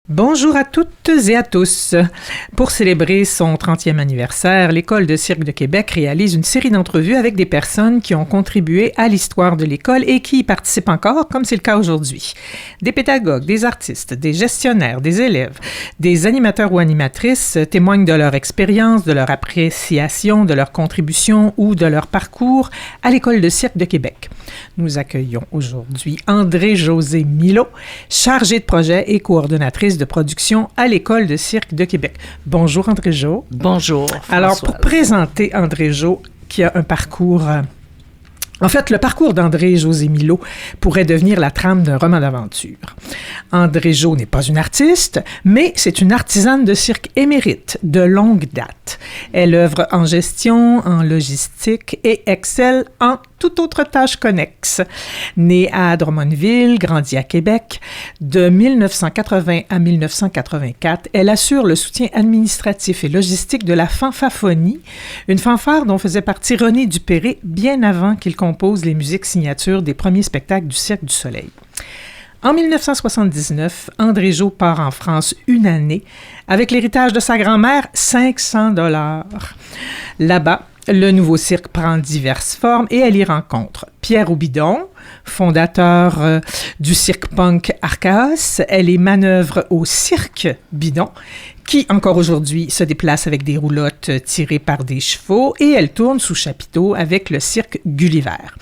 Bonjour à toutes et à tous. Pour célébrer son 30e anniversaire, l'École de cirque de Québec réalise une série d'entrevues avec des personnes qui ont contribué à l'histoire de l'école et qui y participent encore, comme c'est le cas aujourd'hui. Des pédagogues, des artistes, des gestionnaires, des élèves, des animateurs ou animatrices témoignent de leur expérience, de leur appréciation, de leur contribution ou de leur parcours à l'École de cirque de Québec. Nous accueillons aujourd'hui André-Josée Milot, chargée de projet et coordonnatrice de production à l'École de cirque de Québec. Bonjour André-Jo. Bonjour. Alors, pour présenter André-Jo, qui a un parcours... En fait, le parcours d'André-Josée Milot pourrait devenir la trame d'un roman d'aventure. André-Jo n'est pas une artiste, mais c'est une artisane de cirque émérite de longue date. Elle œuvre en gestion, en logistique et excelle en toute autre tâche connexe. Née à Drummondville, grandie à Québec, de 1980 à 1984, elle assure le soutien administratif et logistique de la fanfaphonie, une fanfare dont faisait partie René Dupéré bien avant qu'il compose les musiques signatures des premiers spectacles du Cirque du Soleil. En 1979, André-Jo part en France une année avec l'héritage de sa grand-mère, 500 $. Là-bas, le nouveau cirque prend diverses formes et elle y rencontre Pierre Houbidon, fondateur du cirque punk Archaos. Elle est manœuvre au Cirque Bidon, qui encore aujourd'hui se déplace avec des roulottes tirées par des chevaux, et elle tourne sous chapiteau avec le cirque Gulliver.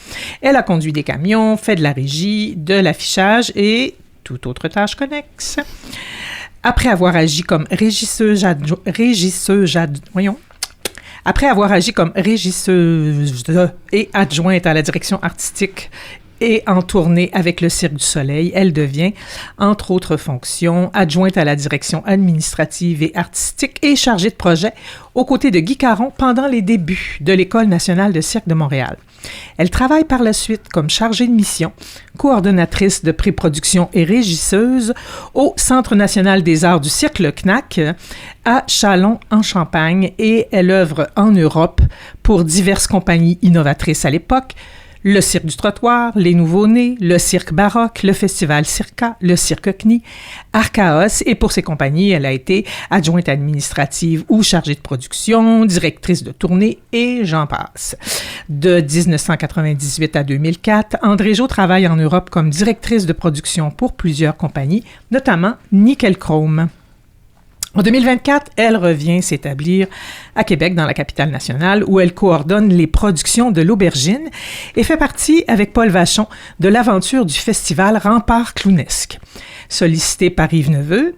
Elle a conduit des camions, fait de la régie, de l'affichage et toute autre tâche connexe. Après avoir agi comme régisseuse et adjointe à la direction artistique et en tournée avec le Cirque du Soleil, elle devient, entre autres fonctions, adjointe à la direction administrative et artistique et chargée de projet aux côtés de Guy Caron pendant les débuts de l'École nationale de cirque de Montréal. Elle travaille par la suite comme chargée de mission, coordonnatrice de pré-production et régisseuse au Centre national des arts du cirque, le CNAC, à Châlons, en Champagne, et elle œuvre en Europe pour diverses compagnies innovatrices à l'époque, le Cirque du Trottoir, les Nouveaux-Nés, le Cirque Baroque, le Festival Circa, le Cirque CNI, Archaos, et pour ces compagnies, elle a été adjointe administrative ou chargée de production, directrice de tournée, et j'en passe. De 1998 à 2004, André-Jo travaille en Europe comme directrice de production pour plusieurs compagnies, notamment Nickel Chrome. En 2024, elle revient s'établir à Québec, dans la capitale nationale, où elle coordonne les productions de l'Aubergine et fait partie, avec Paul Vachon, de l'aventure du festival Rempart Clownesque. Sollicitée par Yves Neveu,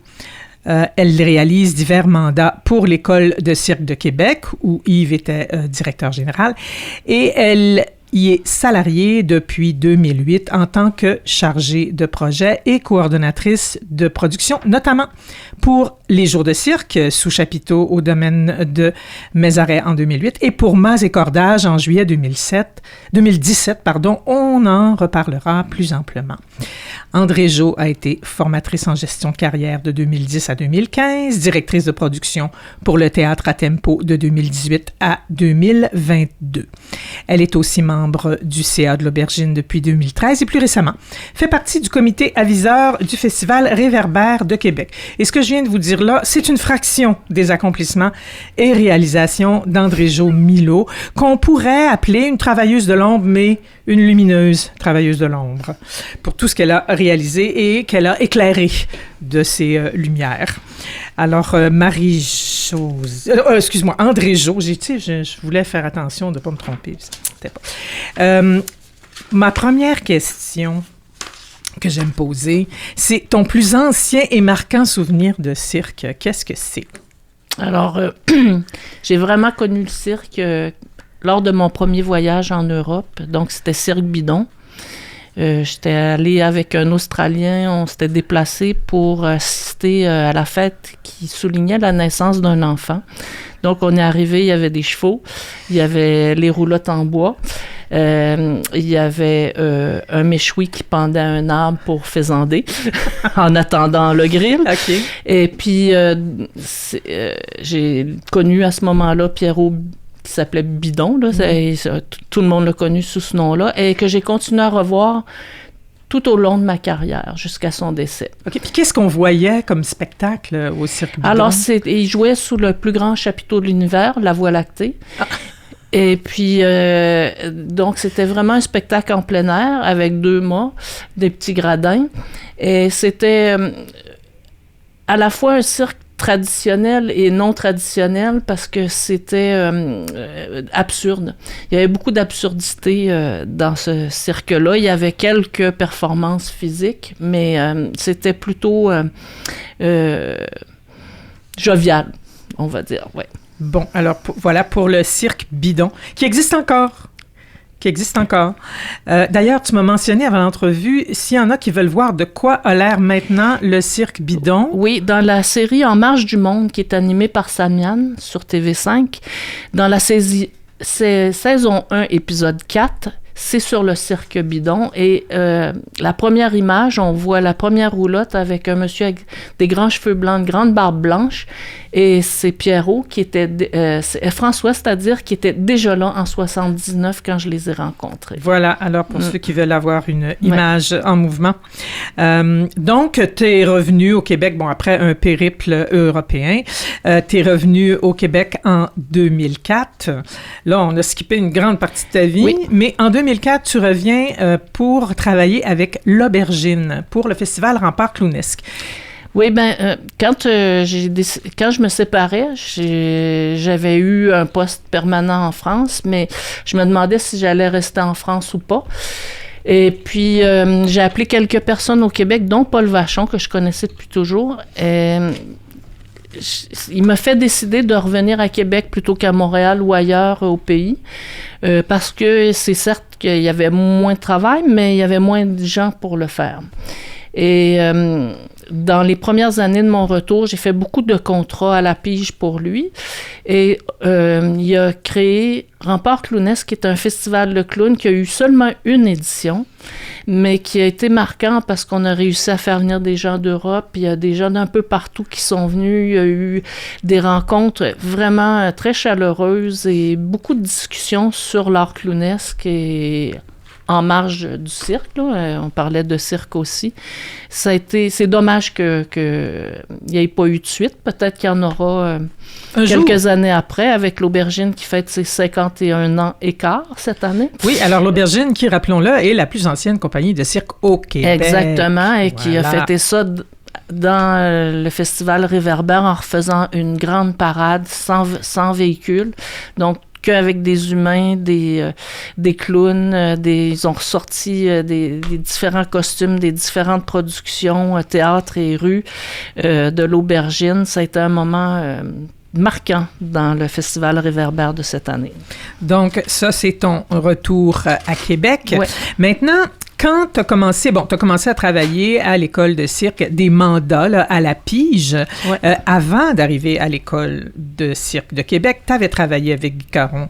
elle réalise divers mandats pour l'École de cirque de Québec, où Yves était directeur général, et elle y est salariée depuis 2008 en tant que chargée de projet et coordonnatrice de production, notamment pour les Jours de cirque sous chapiteau au domaine de Mézeray en 2008 et pour Mas et Cordages en juillet 2017. On en reparlera plus amplement. André-Jo a été formatrice en gestion de carrière de 2010 à 2015, directrice de production pour le théâtre à tempo de 2018 à 2022. Elle est aussi membre du CA de l'Aubergine depuis 2013 et plus récemment fait partie du comité aviseur du Festival Réverbère de Québec. Et ce que je viens de vous dire là, c'est une fraction des accomplissements et réalisations d'André-Jo Milot, qu'on pourrait appeler une travailleuse de l'ombre, mais une lumineuse travailleuse de l'ombre, pour tout ce qu'elle a réalisé et qu'elle a éclairé de ses lumières. Alors, André-Jo, je voulais faire attention de ne pas me tromper. C'était pas. Ma première question que j'aime poser, c'est ton plus ancien et marquant souvenir de cirque. Qu'est-ce que c'est? Alors, j'ai vraiment connu le cirque lors de mon premier voyage en Europe. Donc, c'était Cirque Bidon. J'étais allée avec un Australien, on s'était déplacé pour assister à la fête qui soulignait la naissance d'un enfant. Donc, on est arrivé, il y avait des chevaux, il y avait les roulottes en bois, il y avait un méchoui qui pendait à un arbre pour faisander en attendant le grill. Okay. Et puis, j'ai connu à ce moment-là Pierrot qui s'appelait Bidon, là, tout le monde l'a connu sous ce nom-là, et que j'ai continué à revoir tout au long de ma carrière, jusqu'à son décès. OK. Puis qu'est-ce qu'on voyait comme spectacle au Cirque Bidon? Alors, il jouait sous le plus grand chapiteau de l'univers, la Voie lactée. Ah. Et puis, donc, c'était vraiment un spectacle en plein air avec 2 mâts, des petits gradins. Et c'était à la fois un cirque traditionnel et non traditionnel parce que c'était absurde. Il y avait beaucoup d'absurdité dans ce cirque-là. Il y avait quelques performances physiques, mais c'était plutôt jovial, on va dire, ouais. Bon, alors voilà pour le Cirque Bidon, qui existe encore. D'ailleurs, tu m'as mentionné avant l'entrevue, s'il y en a qui veulent voir de quoi a l'air maintenant le Cirque Bidon. Oui, dans la série En marche du monde, qui est animée par Samian sur TV5, dans la saison 1, épisode 4, c'est sur le Cirque Bidon. Et la première image, on voit la première roulotte avec un monsieur avec des grands cheveux blancs, une grande barbe blanche. Et c'est Pierrot qui était... François, c'est-à-dire, qui était déjà là en 79 quand je les ai rencontrés. Voilà, alors pour ceux qui veulent avoir une image en mouvement. Donc, tu es revenu au Québec, bon, après un périple européen. Tu es revenu au Québec en 2004. Là, on a skippé une grande partie de ta vie. Mais en 2004, tu reviens pour travailler avec l'Aubergine pour le festival Rempart Clownesque. Oui, quand je me séparais, j'avais eu un poste permanent en France, mais je me demandais si j'allais rester en France ou pas. Et puis, j'ai appelé quelques personnes au Québec, dont Paul Vachon, que je connaissais depuis toujours. Il m'a fait décider de revenir à Québec plutôt qu'à Montréal ou ailleurs au pays, parce que c'est certes qu'il y avait moins de travail, mais il y avait moins de gens pour le faire. Et dans les premières années de mon retour, j'ai fait beaucoup de contrats à la pige pour lui. Et il a créé Rempart Clownesque, qui est un festival de clowns qui a eu seulement une édition, mais qui a été marquant parce qu'on a réussi à faire venir des gens d'Europe. Il y a des gens d'un peu partout qui sont venus. Il y a eu des rencontres vraiment très chaleureuses et beaucoup de discussions sur l'art clownesque et en marge du cirque, là. On parlait de cirque aussi. C'est dommage qu'il n'y ait pas eu de suite. Peut-être qu'il y en aura quelques années après, avec l'Aubergine qui fête ses 51 ans et quart cette année. Oui, alors l'Aubergine, qui, rappelons-le, est la plus ancienne compagnie de cirque au Québec. Exactement, et qui a fêté ça dans le festival Réverbère en refaisant une grande parade sans véhicule. Donc, qu'avec des humains, des clowns, ils ont ressorti des différents costumes, des différentes productions, théâtre et rue de l'Aubergine. Ça a été un moment marquant dans le festival Réverbère de cette année. Donc, ça, c'est ton retour à Québec. Ouais. Maintenant, quand tu as commencé, à travailler à l'école de cirque, des mandats là, à la pige, avant d'arriver à l'école de cirque de Québec, tu avais travaillé avec Guy Caron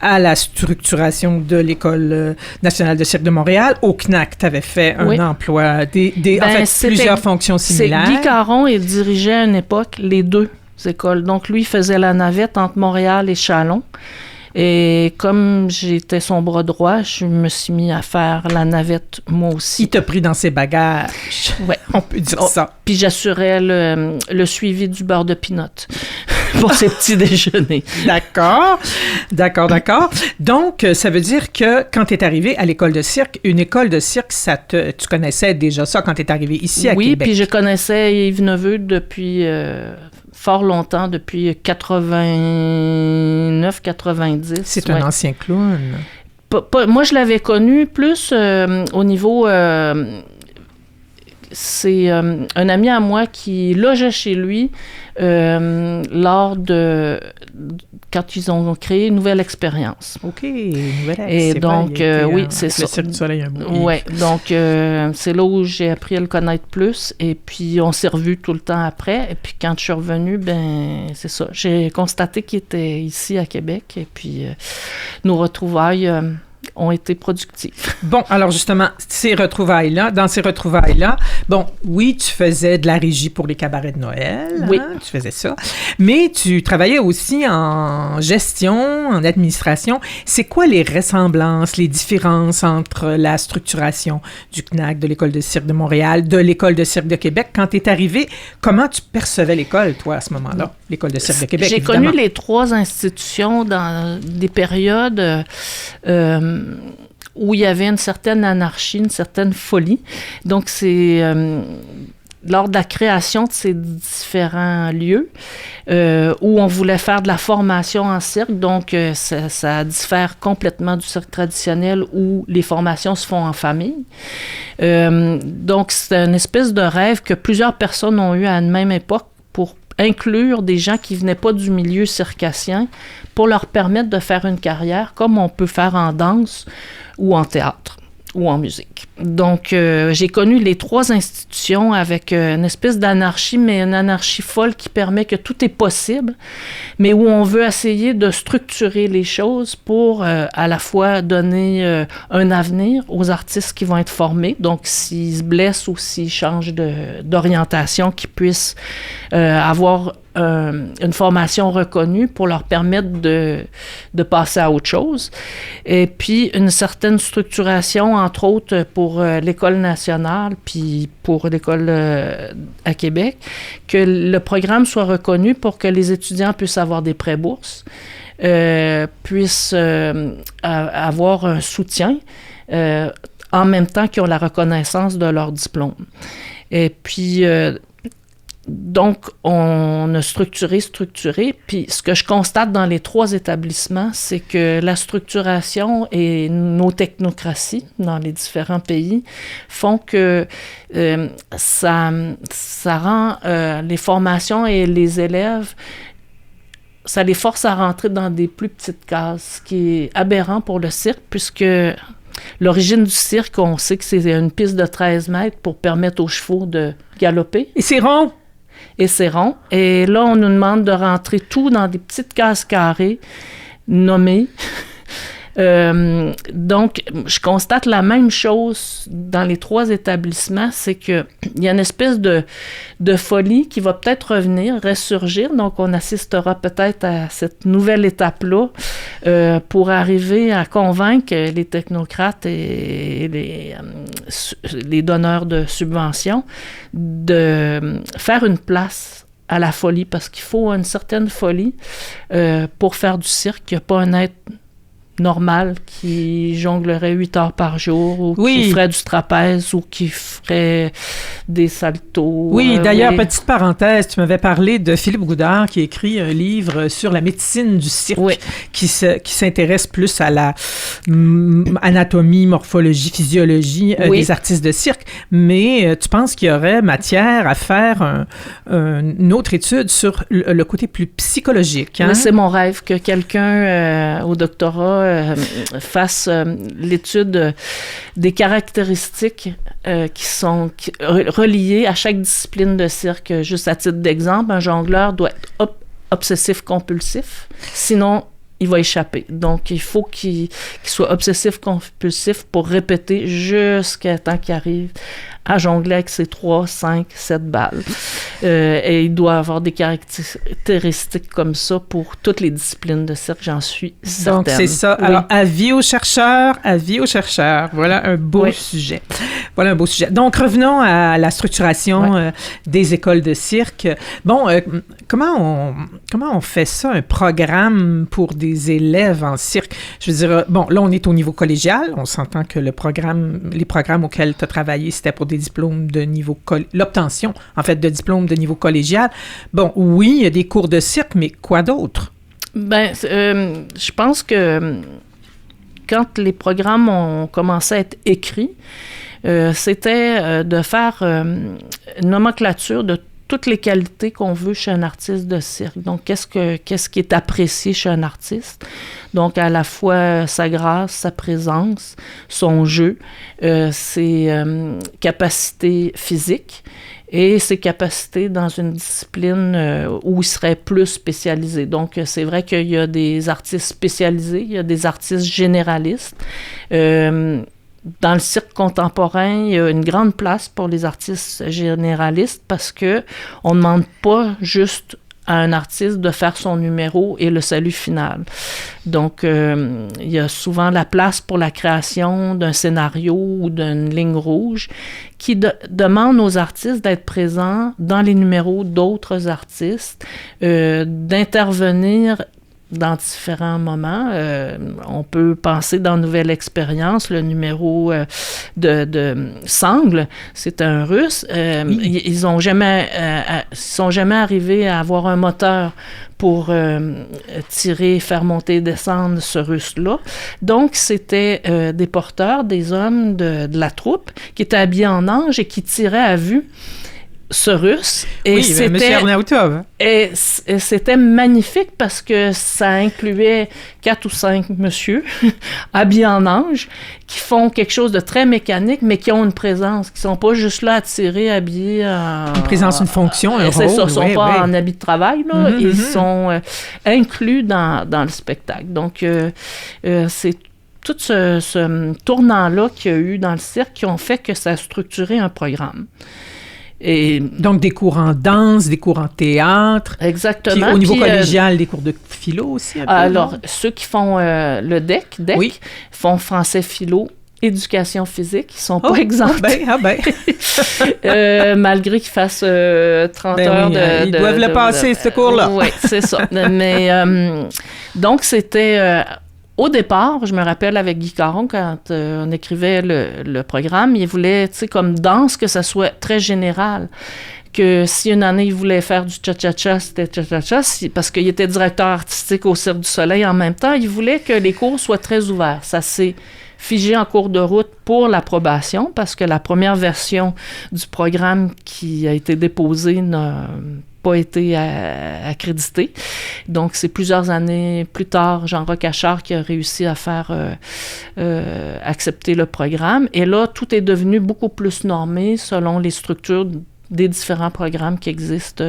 à la structuration de l'École nationale de cirque de Montréal. Au CNAC, tu avais fait un emploi, plusieurs fonctions similaires. Guy Caron, il dirigeait à une époque les 2 écoles. Donc, lui, il faisait la navette entre Montréal et Châlons. Et comme j'étais son bras droit, je me suis mis à faire la navette moi aussi. Il t'a pris dans ses bagages. Oui. On peut dire ça. Puis j'assurais le suivi du beurre de pinot pour ses petits déjeuners. D'accord. Donc, ça veut dire que quand tu es arrivé à l'école de cirque, une école de cirque, tu connaissais déjà ça quand tu es arrivé ici à Québec? Oui, puis je connaissais Yves Neveu depuis... fort longtemps, depuis 89-90. C'est un ancien clown. Moi, je l'avais connu plus au niveau... c'est un ami à moi qui logeait chez lui lors de... quand ils ont créé une nouvelle expérience. OK, nouvelle expérience. Et donc, oui, c'est ça. Le Cirque du Soleil, un beau. Oui, donc c'est là où j'ai appris à le connaître plus. Et puis, on s'est revus tout le temps après. Et puis, quand je suis revenue, c'est ça. J'ai constaté qu'il était ici à Québec. Et puis, nos retrouvailles ont été productives. Bon, alors justement, dans ces retrouvailles-là, bon, oui, tu faisais de la régie pour les cabarets de Noël, oui. Tu faisais ça, mais tu travaillais aussi en gestion, en administration. C'est quoi les ressemblances, les différences entre la structuration du CNAC, de l'École de cirque de Montréal, de l'École de cirque de Québec? Quand tu es arrivé, comment tu percevais l'école, toi, à ce moment-là, l'École de cirque de Québec, J'ai évidemment. connu les 3 institutions dans des périodes où il y avait une certaine anarchie, une certaine folie. Donc, c'est lors de la création de ces différents lieux où on voulait faire de la formation en cirque. Donc, ça diffère complètement du cirque traditionnel où les formations se font en famille. Donc, c'est une espèce de rêve que plusieurs personnes ont eu à une même époque pour inclure des gens qui venaient pas du milieu circassien pour leur permettre de faire une carrière comme on peut faire en danse ou en théâtre ou en musique. Donc, j'ai connu les 3 institutions avec une espèce d'anarchie, mais une anarchie folle qui permet que tout est possible, mais où on veut essayer de structurer les choses pour à la fois donner un avenir aux artistes qui vont être formés. Donc, s'ils se blessent ou s'ils changent d'orientation, qu'ils puissent avoir une formation reconnue pour leur permettre de passer à autre chose. Et puis, une certaine structuration, entre autres, pour l'École nationale, puis pour l'École à Québec, que le programme soit reconnu pour que les étudiants puissent avoir des prêts-bourses, puissent avoir un soutien, en même temps qu'ils ont la reconnaissance de leur diplôme. Et puis... donc, on a structuré. Puis, ce que je constate dans les 3 établissements, c'est que la structuration et nos technocraties dans les différents pays font que ça rend les formations et les élèves, ça les force à rentrer dans des plus petites cases, ce qui est aberrant pour le cirque, puisque l'origine du cirque, on sait que c'est une piste de 13 mètres pour permettre aux chevaux de galoper. Et c'est rond! Et c'est rond. Et là, on nous demande de rentrer tout dans des petites cases carrées nommées. Donc, je constate la même chose dans les 3 établissements, c'est qu'il y a une espèce de folie qui va peut-être revenir, ressurgir. Donc, on assistera peut-être à cette nouvelle étape-là pour arriver à convaincre les technocrates et les donneurs de subventions de faire une place à la folie, parce qu'il faut une certaine folie pour faire du cirque. Il n'y a pas un être normal qui jonglerait 8 heures par jour ou qui ferait du trapèze ou qui ferait des saltos. Oui, d'ailleurs, petite parenthèse, tu m'avais parlé de Philippe Goudard qui a écrit un livre sur la médecine du cirque qui s'intéresse plus à la anatomie, morphologie, physiologie des artistes de cirque. Mais tu penses qu'il y aurait matière à faire une autre étude sur le côté plus psychologique, hein? Oui, c'est mon rêve que quelqu'un au doctorat fasse l'étude des caractéristiques qui sont reliées à chaque discipline de cirque. Juste à titre d'exemple, un jongleur doit être obsessif-compulsif, sinon il va échapper. Donc, il faut qu'il soit obsessif-compulsif pour répéter jusqu'à temps qu'il arrive à jongler avec ses 3, 5, 7 balles. Et il doit avoir des caractéristiques comme ça pour toutes les disciplines de cirque, j'en suis certaine. Donc, c'est ça. Oui. Alors, avis aux chercheurs. Voilà un beau sujet. Voilà un beau sujet. Donc, revenons à la structuration des écoles de cirque. Bon, comment on fait ça, un programme pour des élèves en cirque? Je veux dire, bon, là, on est au niveau collégial. On s'entend que les programmes auxquels tu as travaillé, c'était pour des diplômes de niveau... l'obtention, en fait, de diplômes de niveau collégial. Bon, oui, il y a des cours de cirque, mais quoi d'autre? Ben, je pense que quand les programmes ont commencé à être écrits, c'était de faire une nomenclature de toutes les qualités qu'on veut chez un artiste de cirque. Donc, qu'est-ce qui est apprécié chez un artiste? Donc, à la fois sa grâce, sa présence, son jeu, ses capacités physiques et ses capacités dans une discipline où il serait plus spécialisé. Donc, c'est vrai qu'il y a des artistes spécialisés, il y a des artistes généralistes. Dans le cirque contemporain, il y a une grande place pour les artistes généralistes parce que on ne demande pas juste à un artiste de faire son numéro et le salut final. Donc, il y a souvent la place pour la création d'un scénario ou d'une ligne rouge qui demande aux artistes d'être présents dans les numéros d'autres artistes, d'intervenir dans différents moments. On peut penser dans Nouvelle Expérience, le numéro de Sangle, c'est un Russe. Ils sont jamais arrivés à avoir un moteur pour tirer, faire monter et descendre ce Russe-là. Donc, c'était des porteurs, des hommes de la troupe qui étaient habillés en ange et qui tiraient à vue ce Russe. Et oui, M. Arnautov. Et c'était magnifique parce que ça incluait 4 ou 5 monsieur habillés en ange qui font quelque chose de très mécanique, mais qui ont une présence, qui sont pas juste là à tirer, habillés en... Une présence, une fonction, un rôle. C'est ça, ils sont pas en habit de travail, là. Ils sont inclus dans le spectacle. Donc, c'est tout ce tournant-là qu'il y a eu dans le cirque qui ont fait que ça a structuré un programme. Et donc, des cours en danse, des cours en théâtre. Exactement. Puis, au niveau collégial, des cours de philo aussi. Alors, ceux qui font le DEC oui. font français philo, éducation physique, ils sont pas exempts. Malgré qu'ils fassent 30 heures ils doivent le passer, ce cours-là. Oui, c'est ça. Mais donc, c'était... Au départ, je me rappelle avec Guy Caron, quand on écrivait le programme, il voulait, tu sais, comme danse, que ça soit très général. Que si une année, il voulait faire du cha-cha-cha, c'était cha-cha-cha, parce qu'il était directeur artistique au Cirque du Soleil en même temps, il voulait que les cours soient très ouverts. Ça s'est figé en cours de route pour l'approbation, parce que la première version du programme qui a été déposée n'a pas été accrédité. Donc, c'est plusieurs années plus tard, Jean Rocachard qui a réussi à faire accepter le programme. Et là, tout est devenu beaucoup plus normé selon les structures des différents programmes qui existent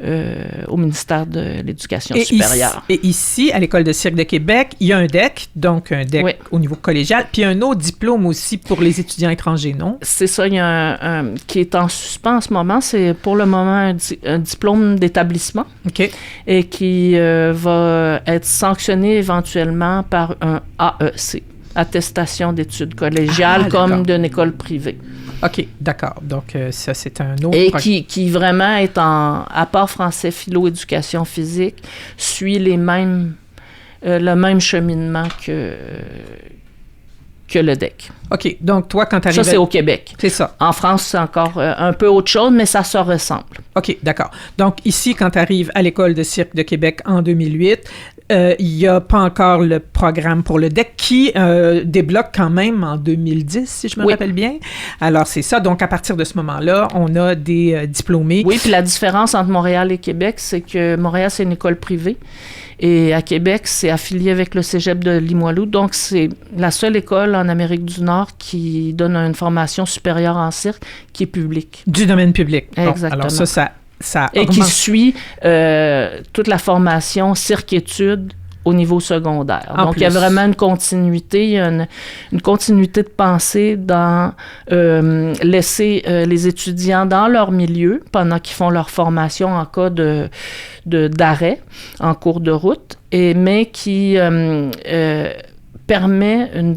au ministère de l'Éducation supérieure. Et ici, à l'École de cirque de Québec, il y a un DEC, donc un DEC au niveau collégial, puis un autre diplôme aussi pour les étudiants étrangers, non? C'est ça, il y a un qui est en suspens en ce moment, c'est pour le moment un diplôme d'établissement et qui va être sanctionné éventuellement par un AEC, attestation d'études collégiales, comme d'une école privée. OK, d'accord. Donc, ça, c'est un autre... Et qui vraiment est à part français, philo, éducation physique, suit le même cheminement que le DEC. OK, donc toi, quand tu arrives... Ça, c'est au Québec. C'est ça. En France, c'est encore un peu autre chose, mais ça se ressemble. OK, d'accord. Donc, ici, quand tu arrives à l'École de cirque de Québec en 2008, il n'y a pas encore le programme pour le DEC qui débloque quand même en 2010, si je me rappelle bien. Alors, c'est ça. Donc, à partir de ce moment-là, on a des diplômés. Oui, puis la différence entre Montréal et Québec, c'est que Montréal, c'est une école privée. Et à Québec, c'est affilié avec le cégep de Limoilou. Donc, c'est la seule école en Amérique du Nord qui donne une formation supérieure en cirque qui est publique. Du domaine public. Exactement. Bon, alors ça et qui suit toute la formation cirque-études au niveau secondaire. Donc, il y a vraiment une continuité, il y a une continuité de pensée dans laisser les étudiants dans leur milieu pendant qu'ils font leur formation en cas d'arrêt en cours de route, mais qui permet une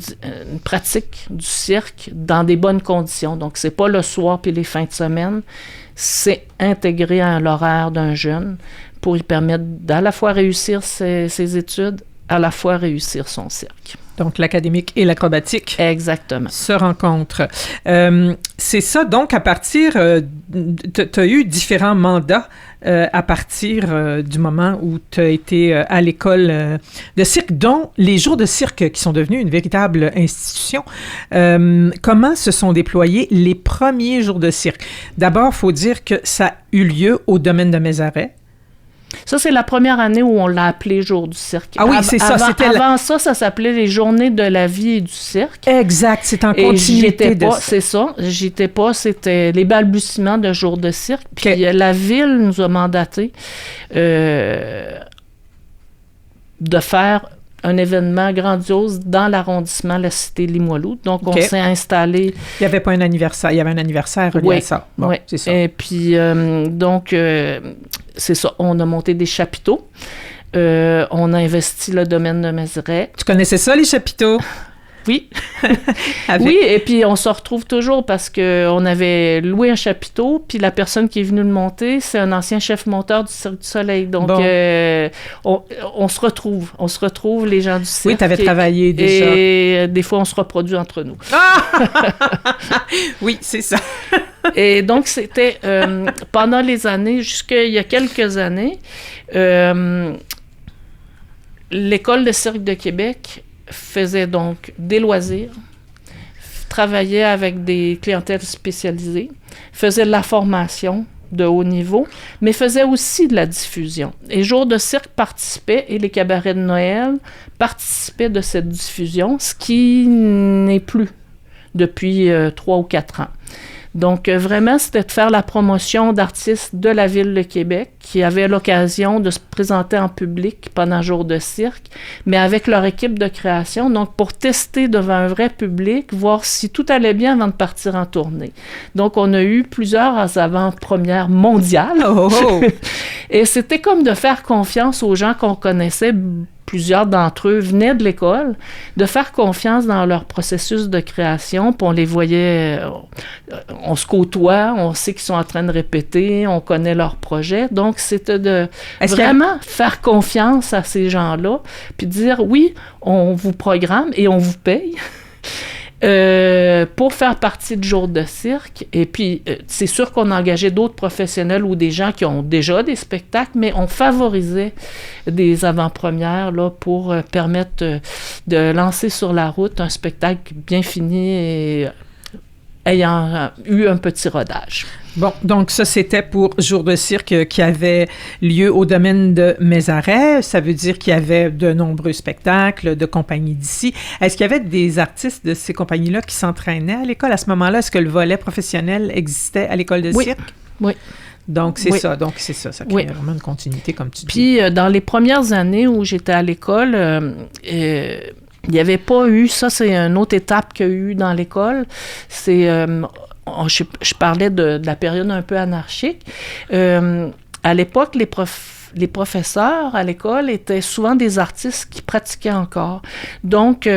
pratique du cirque dans des bonnes conditions. Donc, c'est pas le soir puis les fins de semaine, c'est intégré à l'horaire d'un jeune pour lui permettre d'à la fois réussir ses études, à la fois réussir son cirque. Donc, l'académique et l'acrobatique se rencontrent. C'est ça, donc, à partir... tu as eu différents mandats à partir du moment où tu as été à l'école de cirque, dont les jours de cirque qui sont devenus une véritable institution. Comment se sont déployés les premiers jours de cirque? D'abord, il faut dire que ça a eu lieu au domaine de Mézeray. Ça, c'est la première année où on l'a appelé Jour du cirque. Ah oui, c'est ça. Avant ça, ça s'appelait les Journées de la vie et du cirque. Exact, c'est en continuité de ça. C'est ça, j'y étais pas, c'était les balbutiements de Jour de cirque. Puis la ville nous a mandaté de faire un événement grandiose dans l'arrondissement de la cité Limoilou. Donc, on s'est installé... Il n'y avait pas un anniversaire, il y avait un anniversaire relié à ça. Bon, c'est ça. Et puis, c'est ça, on a monté des chapiteaux. On a investi le domaine de Mézeray. Tu connaissais ça, les chapiteaux? Oui. Oui, et puis on se retrouve toujours parce qu'on avait loué un chapiteau, puis la personne qui est venue le monter, c'est un ancien chef monteur du Cirque du Soleil. Donc, on se retrouve, les gens du cirque. Oui, tu avais travaillé déjà. Et des fois, on se reproduit entre nous. Oui, c'est ça. Et donc, c'était pendant les années, jusqu'il y a quelques années, l'École de cirque de Québec faisait donc des loisirs, travaillait avec des clientèles spécialisées, faisait de la formation de haut niveau, mais faisait aussi de la diffusion. Et Jour de cirque participait, et les cabarets de Noël participaient de cette diffusion, ce qui n'est plus depuis 3 ou 4 ans. Donc, vraiment, c'était de faire la promotion d'artistes de la Ville de Québec qui avaient l'occasion de se présenter en public pendant Jour de cirque, mais avec leur équipe de création, donc pour tester devant un vrai public, voir si tout allait bien avant de partir en tournée. Donc, on a eu plusieurs avant-premières mondiales. Et c'était comme de faire confiance aux gens qu'on connaissait. Plusieurs d'entre eux venaient de l'école, de faire confiance dans leur processus de création, puis on les voyait, on se côtoie, on sait qu'ils sont en train de répéter, on connaît leurs projets. Donc, c'était de vraiment faire confiance à ces gens-là, puis dire, oui, on vous programme et on vous paye. Pour faire partie de Jour de cirque. Et puis, c'est sûr qu'on a engagé d'autres professionnels ou des gens qui ont déjà des spectacles, mais on favorisait des avant-premières là, pour permettre de lancer sur la route un spectacle bien fini et ayant eu un petit rodage. Bon, donc ça, c'était pour Jour de cirque qui avait lieu au domaine de Mézeray. Ça veut dire qu'il y avait de nombreux spectacles de compagnies d'ici. Est-ce qu'il y avait des artistes de ces compagnies-là qui s'entraînaient à l'école à ce moment-là? Est-ce que le volet professionnel existait à l'école de cirque? Oui. Donc, c'est ça. Ça crée vraiment une continuité, comme tu dis. Puis, dans les premières années où j'étais à l'école, il n'y avait pas eu... Ça, c'est une autre étape qu'il y a eu dans l'école. C'est... je parlais de la période un peu anarchique. À l'époque, les professeurs à l'école étaient souvent des artistes qui pratiquaient encore. Donc,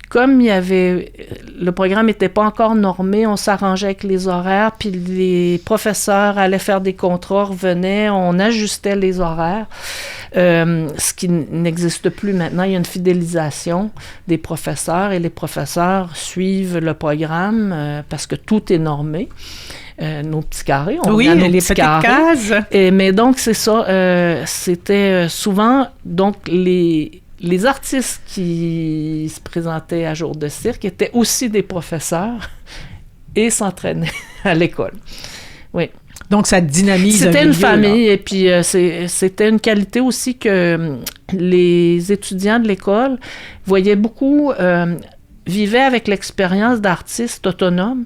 comme le programme n'était pas encore normé, on s'arrangeait avec les horaires, puis les professeurs allaient faire des contrats, revenaient, on ajustait les horaires, ce qui n'existe plus maintenant. Il y a une fidélisation des professeurs et les professeurs suivent le programme parce que tout est normé. Nos petits carrés, on oui, les petites cases. Mais donc, c'est ça, c'était souvent, donc, les artistes qui se présentaient à Jour de cirque étaient aussi des professeurs et s'entraînaient à l'école. Oui. Donc, ça dynamise C'était une famille, et puis c'était une qualité aussi que les étudiants de l'école voyaient beaucoup... vivaient avec l'expérience d'artistes autonomes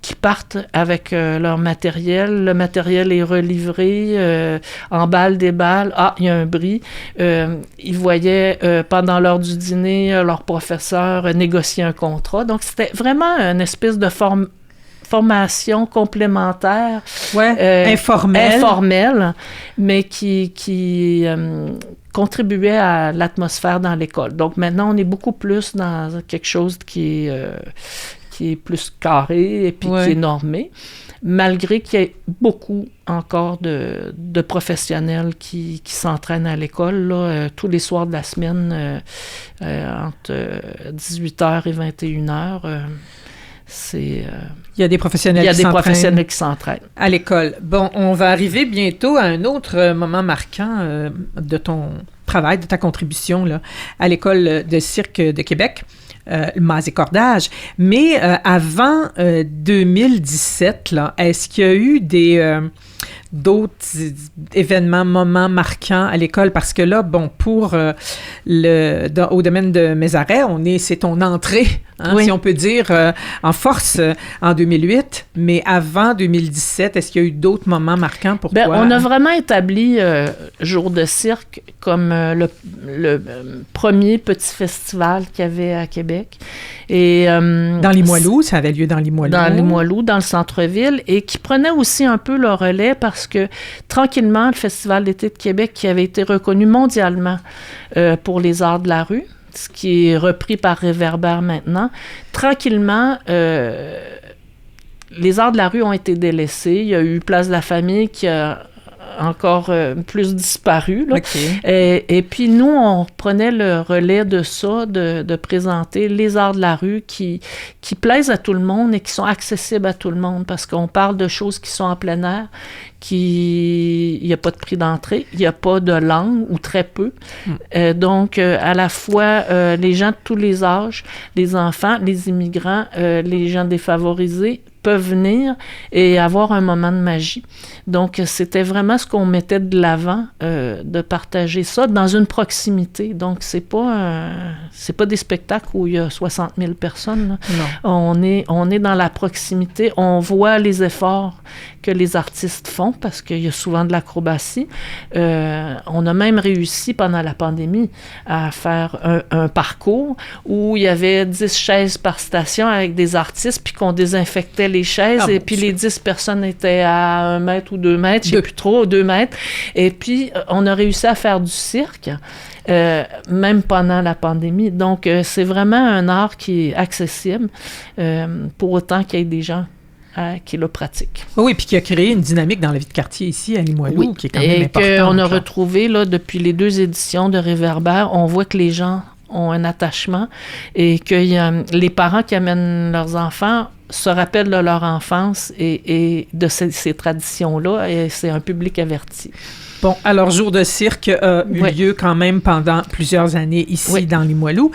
qui partent avec leur matériel. Le matériel est relivré, emballe, déballe. Ah, il y a un bris. Ils voyaient pendant l'heure du dîner leur professeur négocier un contrat. Donc, c'était vraiment une espèce de formation complémentaire. Informelle, mais qui contribuait à l'atmosphère dans l'école. Donc maintenant, on est beaucoup plus dans quelque chose qui est plus carré et puis qui est normé, malgré qu'il y ait beaucoup encore de professionnels qui s'entraînent à l'école là, tous les soirs de la semaine entre 18h et 21h. Il y a des professionnels qui s'entraînent à l'école. Bon, on va arriver bientôt à un autre moment marquant de ton travail, de ta contribution là, à l'École de cirque de Québec, le Mazé-Cordage. Mais avant 2017, là, est-ce qu'il y a eu d'autres événements, moments marquants à l'école? Parce que là, bon, pour au domaine de Mézeray, c'est ton entrée, oui. si on peut dire, en force en 2008. Mais avant 2017, est-ce qu'il y a eu d'autres moments marquants pour toi? On a vraiment établi Jour de cirque comme le premier petit festival qu'il y avait à Québec. Et, dans Limoilou, ça avait lieu dans Limoilou. Dans Limoilou, dans le centre-ville, et qui prenait aussi un peu le relais parce que, tranquillement, le Festival d'été de Québec, qui avait été reconnu mondialement pour les arts de la rue, ce qui est repris par Réverbère maintenant, tranquillement, les arts de la rue ont été délaissés. Il y a eu Place de la Famille qui a encore plus disparu. Là. Okay. Et puis, nous, on prenait le relais de ça, de présenter les arts de la rue qui plaisent à tout le monde et qui sont accessibles à tout le monde, parce qu'on parle de choses qui sont en plein air, il n'y a pas de prix d'entrée, il n'y a pas de langue, ou très peu. Donc, à la fois, les gens de tous les âges, les enfants, les immigrants, les gens défavorisés, peuvent venir et avoir un moment de magie. Donc, c'était vraiment ce qu'on mettait de l'avant, de partager ça dans une proximité. Donc, c'est pas des spectacles où il y a 60 000 personnes. Là. Non. On est dans la proximité. On voit les efforts que les artistes font parce qu'il y a souvent de l'acrobatie. On a même réussi pendant la pandémie à faire un parcours où il y avait 10 chaises par station avec des artistes, puis qu'on désinfectait les chaises, et puis les 10 personnes étaient à 1 mètre ou 2 mètres, je ne sais plus trop, 2 mètres. Et puis, on a réussi à faire du cirque, même pendant la pandémie. Donc, c'est vraiment un art qui est accessible, pour autant qu'il y ait des gens qui le pratiquent. Oui, puis qui a créé une dynamique dans la vie de quartier ici, à Limoilou, qui est quand même importante. Et qu'on a retrouvé, là, depuis les 2 éditions de Réverbère, on voit que les gens ont un attachement et que les parents qui amènent leurs enfants se rappellent de leur enfance et de ces traditions-là, et c'est un public averti. Bon, alors, Jour de cirque a eu lieu quand même pendant plusieurs années ici dans Limoilou.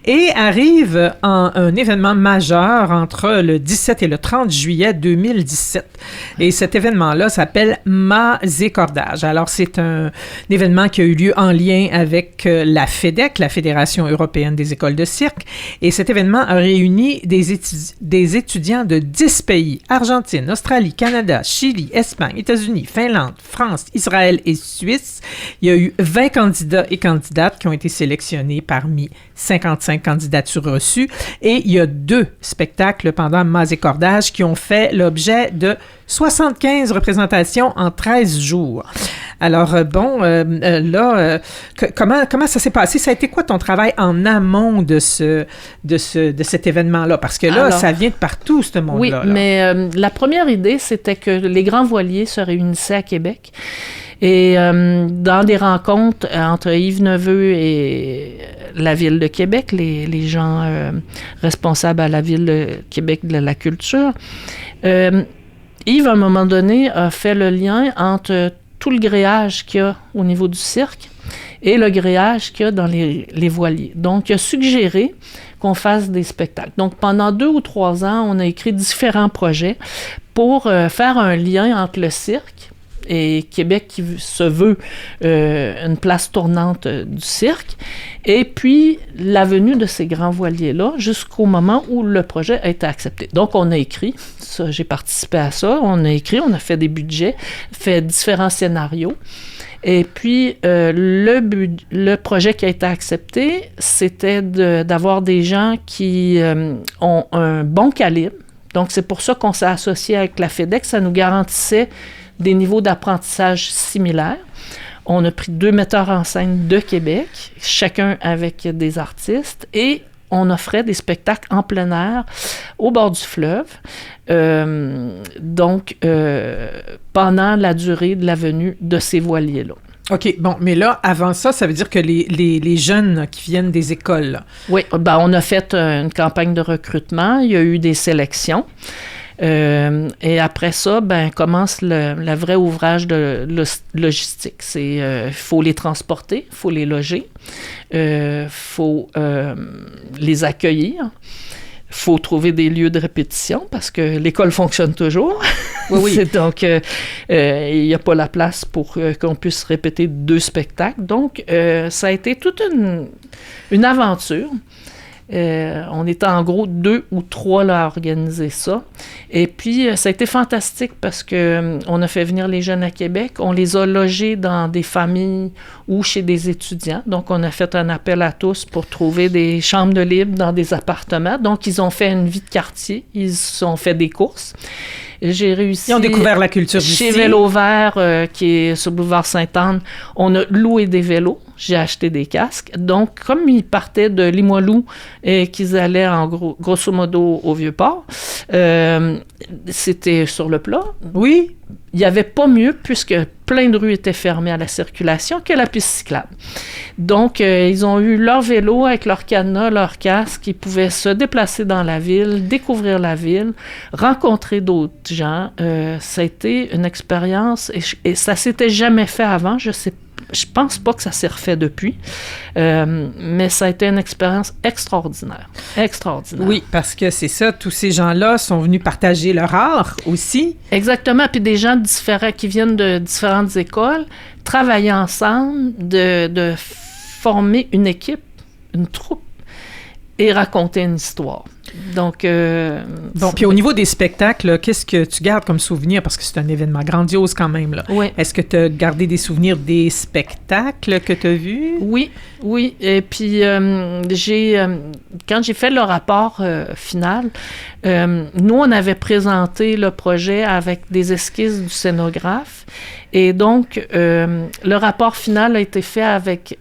Et arrive un événement majeur entre le 17 et le 30 juillet 2017. Et cet événement-là s'appelle Mazécordage. Alors, c'est un événement qui a eu lieu en lien avec la FEDEC, la Fédération européenne des écoles de cirque. Et cet événement a réuni des étudiants de 10 pays: Argentine, Australie, Canada, Chili, Espagne, États-Unis, Finlande, France, Israël et Suisse. Il y a eu 20 candidats et candidates qui ont été sélectionnés parmi 55 candidatures reçues. Et il y a 2 spectacles pendant Mazécordage qui ont fait l'objet de 75 représentations en 13 jours. Alors, comment ça s'est passé? Ça a été quoi ton travail en amont de cet événement-là? Parce que là, ça vient de partout, ce monde-là. Oui, là. Mais la première idée, c'était que les grands voiliers se réunissaient à Québec. Et dans des rencontres entre Yves Neveu et la Ville de Québec, les gens responsables à la Ville de Québec de la culture, Yves, à un moment donné, a fait le lien entre tout le gréage qu'il y a au niveau du cirque et le gréage qu'il y a dans les voiliers. Donc, il a suggéré qu'on fasse des spectacles. Donc, pendant 2 ou 3 ans, on a écrit différents projets pour faire un lien entre le cirque et Québec qui se veut une place tournante du cirque, et puis la venue de ces grands voiliers-là jusqu'au moment où le projet a été accepté. Donc, on a écrit, ça, j'ai participé à ça, on a fait des budgets, fait différents scénarios, et puis le projet qui a été accepté, c'était d'avoir des gens qui ont un bon calibre. Donc, c'est pour ça qu'on s'est associé avec la FEDEC, ça nous garantissait des niveaux d'apprentissage similaires. On a pris 2 metteurs en scène de Québec, chacun avec des artistes, et on offrait des spectacles en plein air au bord du fleuve, pendant la durée de la venue de ces voiliers-là. OK, bon, mais là, avant ça veut dire que les jeunes qui viennent des écoles... Là. Oui, on a fait une campagne de recrutement, il y a eu des sélections. Et après ça, commence le vrai ouvrage de logistique. C'est faut les transporter, faut les loger, faut les accueillir, faut trouver des lieux de répétition parce que l'école fonctionne toujours. Oui. Donc, il n'y a pas la place pour qu'on puisse répéter 2 spectacles. Donc, ça a été toute une aventure. On était en gros 2 ou 3 là, à organiser ça. Et puis, ça a été fantastique parce qu'on a fait venir les jeunes à Québec. On les a logés dans des familles ou chez des étudiants. Donc, on a fait un appel à tous pour trouver des chambres de libre dans des appartements. Donc, ils ont fait une vie de quartier. Ils ont fait des courses. J'ai réussi... Ils ont découvert la culture Chez d'ici. Vélo Vert, qui est sur le boulevard Sainte-Anne, on a loué des vélos. J'ai acheté des casques. Donc, comme ils partaient de Limoilou et qu'ils allaient en grosso modo au Vieux-Port, c'était sur le plat. Oui. Il n'y avait pas mieux, puisque plein de rues étaient fermées à la circulation, que la piste cyclable. Donc, ils ont eu leur vélo avec leur cadenas, leur casque. Ils pouvaient se déplacer dans la ville, découvrir la ville, rencontrer d'autres gens. Ça a été une expérience, et ça s'était jamais fait avant. Je pense pas que ça s'est refait depuis, mais ça a été une expérience extraordinaire. Extraordinaire. Oui, parce que c'est ça, tous ces gens-là sont venus partager leur art aussi. Exactement, puis des gens différents qui viennent de différentes écoles, travailler ensemble, de former une équipe, une troupe, et raconter une histoire. Donc, puis au niveau des spectacles, là, qu'est-ce que tu gardes comme souvenir? Parce que c'est un événement grandiose quand même. Là. Oui. Est-ce que tu as gardé des souvenirs des spectacles que tu as vus? Oui. Et puis, quand j'ai fait le rapport final, nous, on avait présenté le projet avec des esquisses du scénographe. Et donc, le rapport final a été fait avec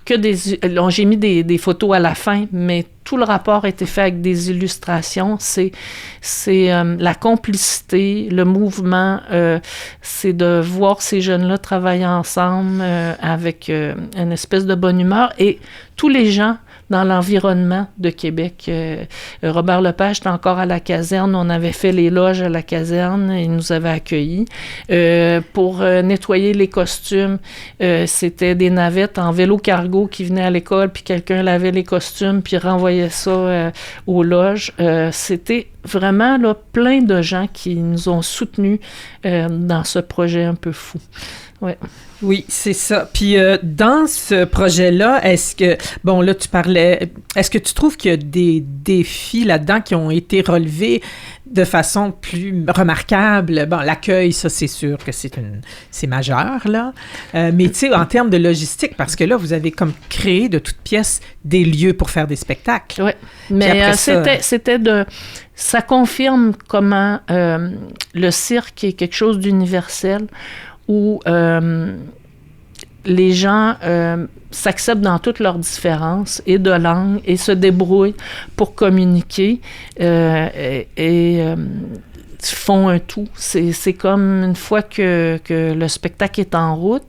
j'ai mis des photos à la fin, mais tout le rapport a été fait avec des illustrations. C'est la complicité, le mouvement, c'est de voir ces jeunes-là travailler ensemble avec une espèce de bonne humeur. Et tous les gens dans l'environnement de Québec. Robert Lepage était encore à la caserne. On avait fait les loges à la caserne. Il nous avait accueillis. Pour nettoyer les costumes, c'était des navettes en vélo cargo qui venaient à l'école, puis quelqu'un lavait les costumes, puis renvoyait ça aux loges. C'était vraiment là, plein de gens qui nous ont soutenus dans ce projet un peu fou. Ouais. Oui, c'est ça. Puis dans ce projet-là, est-ce que tu trouves qu'il y a des défis là-dedans qui ont été relevés de façon plus remarquable? Bon, l'accueil, ça, c'est sûr que c'est majeur, là. Mais tu sais, en termes de logistique, parce que là, vous avez comme créé de toutes pièces des lieux pour faire des spectacles. Oui, mais ça confirme comment le cirque est quelque chose d'universel, où les gens s'acceptent dans toutes leurs différences et de langue et se débrouillent pour communiquer et font un tout. C'est comme une fois que le spectacle est en route,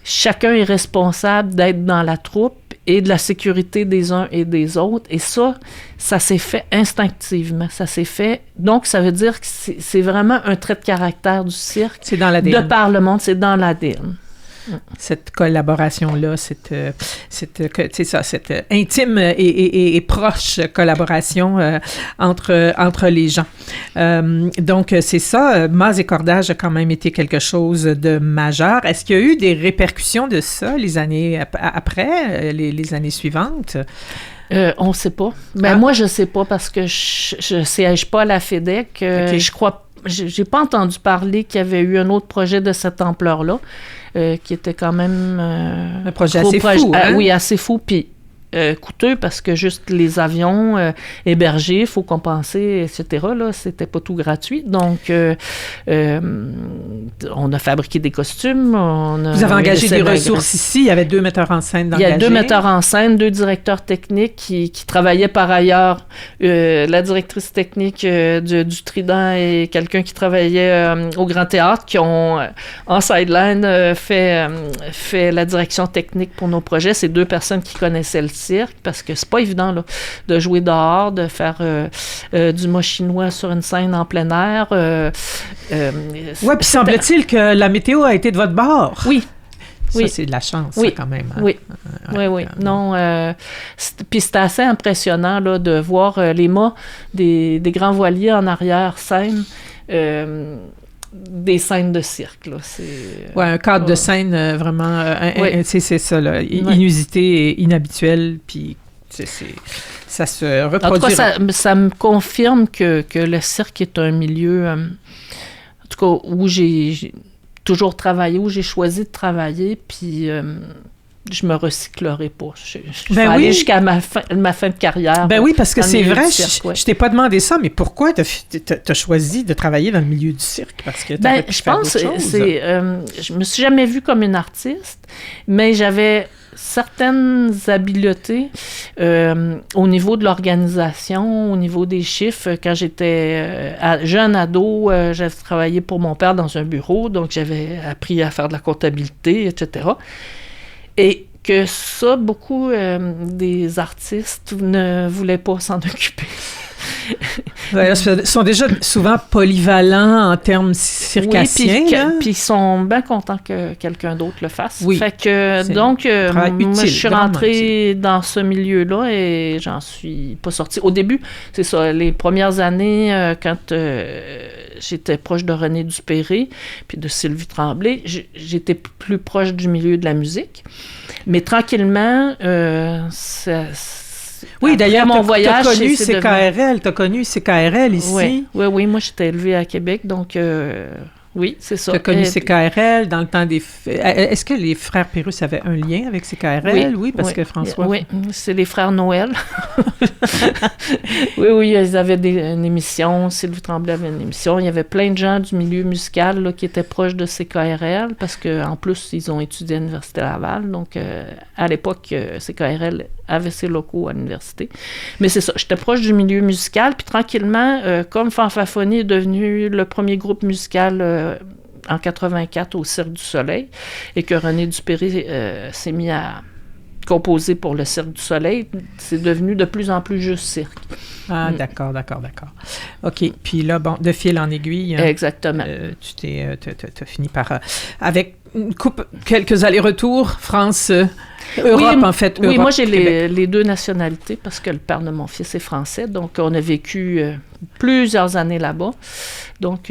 chacun est responsable d'être dans la troupe et de la sécurité des uns et des autres. Et ça s'est fait instinctivement. Ça s'est fait... Donc, ça veut dire que c'est vraiment un trait de caractère du cirque. C'est dans l'ADN. De par le monde, c'est dans l'ADN. Cette collaboration-là, cette intime et proche collaboration entre les gens. Donc, c'est ça. Mas et cordage a quand même été quelque chose de majeur. Est-ce qu'il y a eu des répercussions de ça les années après, les années suivantes? On ne sait pas. Moi, je ne sais pas parce que je ne siège pas à la FEDEC. Okay. Je crois... J'ai pas entendu parler qu'il y avait eu un autre projet de cette ampleur-là, qui était quand même... un projet assez fou, hein? Oui, assez fou, puis coûteux, parce que juste les avions hébergés, il faut compenser, etc., là, c'était pas tout gratuit. Donc, on a fabriqué des costumes. Vous avez engagé des ressources ici. Il y avait 2 metteurs en scène d'engagés. Il y a 2 metteurs en scène, 2 directeurs techniques qui travaillaient par ailleurs. La directrice technique du Trident et quelqu'un qui travaillait au Grand Théâtre, qui ont, en sideline, fait la direction technique pour nos projets. C'est 2 personnes qui connaissaient le cirque, parce que c'est pas évident là, de jouer dehors, de faire du mot chinois sur une scène en plein air. Oui, puis semble-t-il que la météo a été de votre bord. Oui. Ça, c'est de la chance, ça, quand même. Hein? Oui, oui. Non, puis c'était assez impressionnant là, de voir les mâts des grands voiliers en arrière-scène, des scènes de cirque. Là. Oui, un cadre de scène vraiment, c'est ça, là, inusité et inhabituel, puis ça se reproduit. En tout cas, ça me confirme que le cirque est un milieu, en tout cas, où j'ai toujours travaillé, où j'ai choisi de travailler, puis je me recyclerai pas. Je vais aller jusqu'à ma fin de carrière. Ben oui, parce que c'est vrai, je t'ai pas demandé ça, mais pourquoi t'as choisi de travailler dans le milieu du cirque? Parce que je pense que je me suis jamais vue comme une artiste, mais j'avais certaines habiletés au niveau de l'organisation, au niveau des chiffres. Quand j'étais jeune ado, j'avais travaillé pour mon père dans un bureau, donc j'avais appris à faire de la comptabilité, etc. Et que ça, beaucoup des artistes ne voulaient pas s'en occuper. Ils sont déjà souvent polyvalents en termes circassiens. Oui, puis ils sont bien contents que quelqu'un d'autre le fasse. Oui. Fait que, donc, moi, je suis rentrée dans ce milieu-là et j'en suis pas sortie. Au début, c'est ça, les premières années, quand j'étais proche de René Dupéré puis de Sylvie Tremblay, j'étais plus proche du milieu de la musique. Mais tranquillement, oui, d'ailleurs, t'as connu CKRL ici. Oui, moi, j'étais élevée à Québec, donc oui, c'est ça. T'as connu CKRL dans le temps des... Est-ce que les frères Pérusse avaient un lien avec CKRL? Oui, parce que François... Oui, c'est les frères Noël. oui, ils avaient une émission, Sylvie Tremblay avait une émission. Il y avait plein de gens du milieu musical là, qui étaient proches de CKRL, parce qu'en plus, ils ont étudié à l'Université Laval. Donc, à l'époque, CKRL avait ses locaux à l'université. Mais c'est ça, j'étais proche du milieu musical, puis tranquillement, comme Fanfaphonie est devenu le premier groupe musical en 84 au Cirque du Soleil, et que René Dupéré s'est mis à composer pour le Cirque du Soleil, c'est devenu de plus en plus juste cirque. Ah, d'accord. OK. Puis là, bon, de fil en aiguille... Exactement. T'as fini par... avec une quelques allers-retours, France... Europe, en fait. Oui, moi, j'ai les deux nationalités parce que le père de mon fils est français. Donc, on a vécu plusieurs années là-bas. Donc,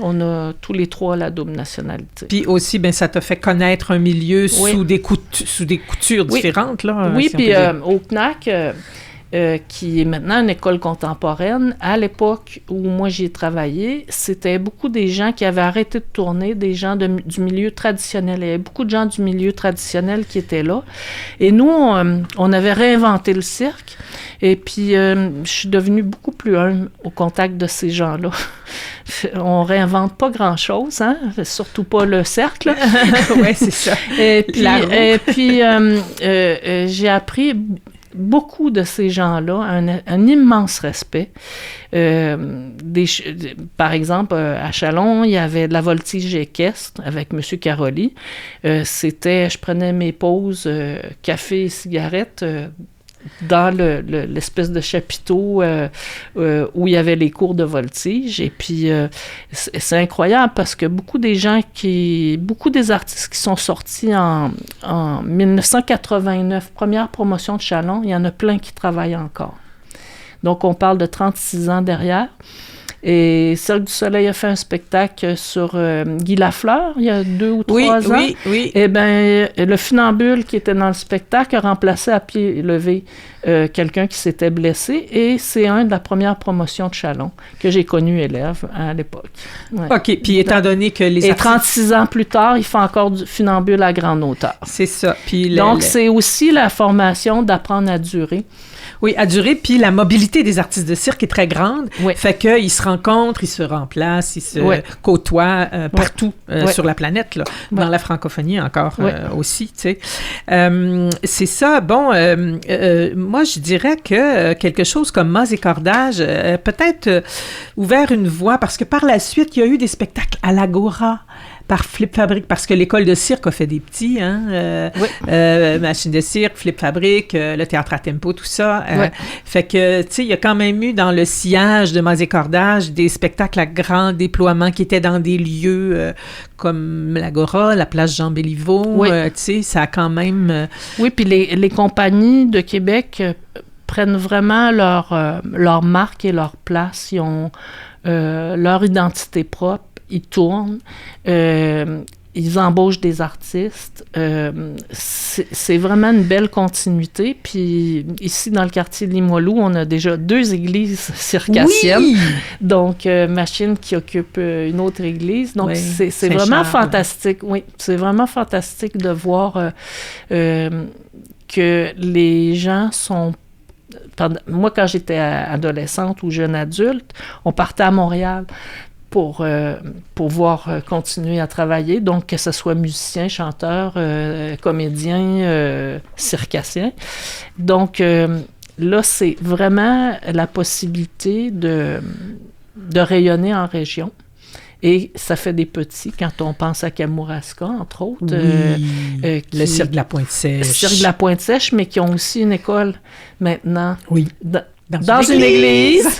on a tous les trois la double nationalité. Puis aussi, ça t'a fait connaître un milieu sous des coutures différentes, là. Oui, puis au CNAC... qui est maintenant une école contemporaine. À l'époque où moi j'y ai travaillé, c'était beaucoup des gens qui avaient arrêté de tourner, des gens du milieu traditionnel. Il y avait beaucoup de gens du milieu traditionnel qui étaient là. Et nous, on avait réinventé le cirque. Et puis, je suis devenue beaucoup plus humble au contact de ces gens-là. On réinvente pas grand-chose, hein? Surtout pas le cercle. Oui, c'est ça. Et puis j'ai appris... beaucoup de ces gens-là, un immense respect. Par exemple, à Châlons, il y avait de la voltige équestre avec M. Caroli. Je prenais mes pauses café et cigarettes dans l'espèce de chapiteau où il y avait les cours de voltige. Et puis, c'est incroyable parce que beaucoup des artistes qui sont sortis en 1989, première promotion de Châlons, il y en a plein qui travaillent encore. Donc, on parle de 36 ans derrière. Et Cirque du Soleil a fait un spectacle sur Guy Lafleur, il y a 2 ou 3 ans. Oui. Eh bien, le funambule qui était dans le spectacle a remplacé à pied levé quelqu'un qui s'était blessé. Et c'est un de la première promotion de Châlons que j'ai connu élève à l'époque. Ouais. OK. Puis étant donné que les artistes... 36 ans plus tard, il fait encore du funambule à grande hauteur. C'est ça. Puis donc, c'est aussi la formation d'apprendre à durer. Oui, à durer. Puis la mobilité des artistes de cirque est très grande. Oui. Fait qu'ils se rencontrent, ils se remplacent, ils se côtoient partout sur la planète, là, dans la francophonie encore aussi, tu sais. C'est ça. Bon, moi, je dirais que quelque chose comme Mas et Cordage peut-être ouvert une voie parce que par la suite, il y a eu des spectacles à l'Agora. par Flip Fabrique, parce que l'école de cirque a fait des petits, machine de cirque, Flip Fabrique, le théâtre à tempo, tout ça. Fait que, tu sais, il y a quand même eu dans le sillage de Mazé Cordage des spectacles à grand déploiement qui étaient dans des lieux comme l'Agora, la place Jean-Béliveau. Tu sais, ça a quand même... Oui, puis les compagnies de Québec prennent vraiment leur marque et leur place. Ils ont leur identité propre. Ils tournent. Ils embauchent des artistes. C'est vraiment une belle continuité. Puis ici, dans le quartier de Limoilou, on a déjà 2 églises circassiennes. Oui! Donc, Machine qui occupe une autre église. Donc, c'est vraiment fantastique. Oui, c'est vraiment fantastique de voir que les gens sont... Moi, quand j'étais adolescente ou jeune adulte, on partait à Montréal pour pouvoir continuer à travailler, donc que ce soit musicien, chanteur, comédien, circassien. Donc là, c'est vraiment la possibilité de rayonner en région. Et ça fait des petits, quand on pense à Kamouraska, entre autres. Oui, le Cirque de la Pointe-Sèche. Le Cirque de la Pointe-Sèche, mais qui ont aussi une école maintenant. Oui. Dans une église.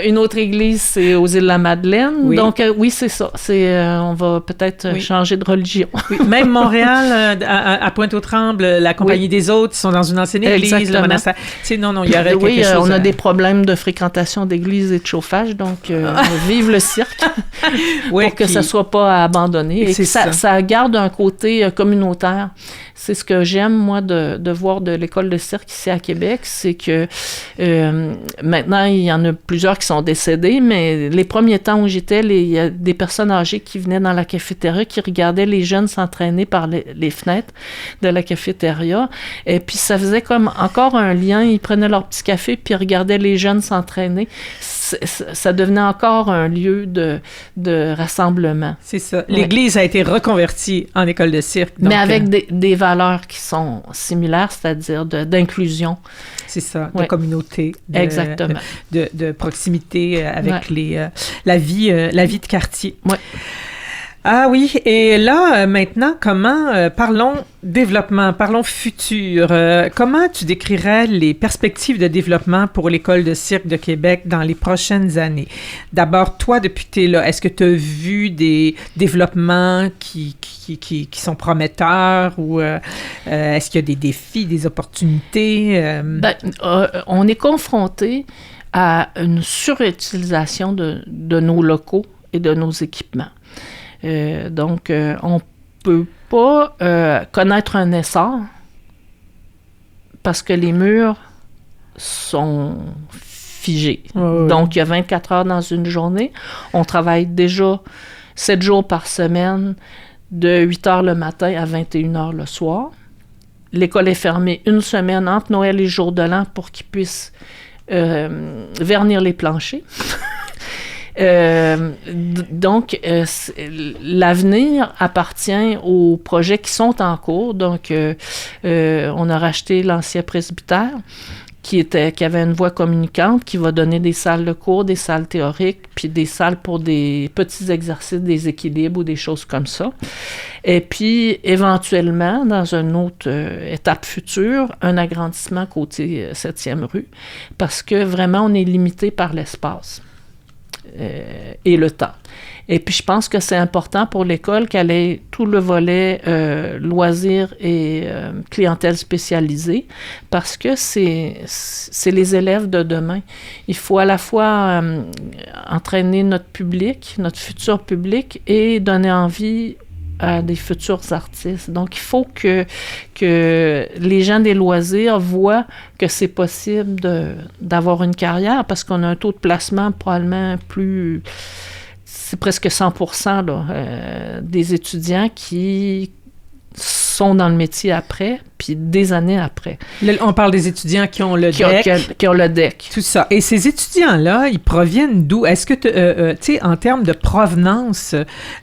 Une autre église, c'est aux Îles-de-la-Madeleine. Oui. Donc, oui, c'est ça. On va peut-être changer de religion. Oui. Même Montréal, à Pointe-aux-Trembles, la Compagnie des Autres, ils sont dans une ancienne église. Exactement. Le monastère. Non, il y aurait quelque chose... on a des problèmes de fréquentation d'église et de chauffage, donc vive le cirque pour que ça ne soit pas abandonné et que ça garde un côté communautaire. C'est ce que j'aime, moi, de voir de l'école de cirque ici à Québec, c'est que maintenant, il y en a plusieurs qui sont décédés, mais les premiers temps où j'étais, il y a des personnes âgées qui venaient dans la cafétéria, qui regardaient les jeunes s'entraîner par les fenêtres de la cafétéria, et puis ça faisait comme encore un lien. Ils prenaient leur petit café, puis ils regardaient les jeunes s'entraîner. Ça devenait encore un lieu de rassemblement. C'est ça. L'église a été reconvertie en école de cirque. Donc, mais avec des valeurs qui sont similaires, c'est-à-dire d'inclusion. C'est ça, de communauté. Exactement. De proximité avec la vie de quartier. Oui. Ah oui, et là, maintenant, parlons développement, parlons futur. Comment tu décrirais les perspectives de développement pour l'École de cirque de Québec dans les prochaines années? D'abord, toi, depuis que tu es là, est-ce que tu as vu des développements qui sont prometteurs ou est-ce qu'il y a des défis, des opportunités? On est confronté à une surutilisation de nos locaux et de nos équipements. Donc, on ne peut pas connaître un essor parce que les murs sont figés. Oui. Donc, il y a 24 heures dans une journée. On travaille déjà 7 jours par semaine, de 8 heures le matin à 21 heures le soir. L'école est fermée une semaine entre Noël et le jour de l'an pour qu'ils puissent vernir les planchers. Donc, l'avenir appartient aux projets qui sont en cours. Donc, on a racheté l'ancien presbytère qui avait une voie communicante qui va donner des salles de cours, des salles théoriques, puis des salles pour des petits exercices, des équilibres ou des choses comme ça. Et puis, éventuellement, dans une autre étape future, un agrandissement côté 7e rue, parce que vraiment, on est limité par l'espace. Et le temps. Et puis, je pense que c'est important pour l'école qu'elle ait tout le volet loisirs et clientèle spécialisée parce que c'est les élèves de demain. Il faut à la fois entraîner notre public, notre futur public et donner envie à des futurs artistes. Donc, il faut que les gens des loisirs voient que c'est possible d'avoir une carrière parce qu'on a un taux de placement probablement plus... C'est presque 100% là, des étudiants qui sont dans le métier après, puis des années après. On parle des étudiants qui ont le DEC. Qui ont le DEC. Tout ça. Et ces étudiants-là, ils proviennent d'où? Est-ce que, tu sais, en termes de provenance,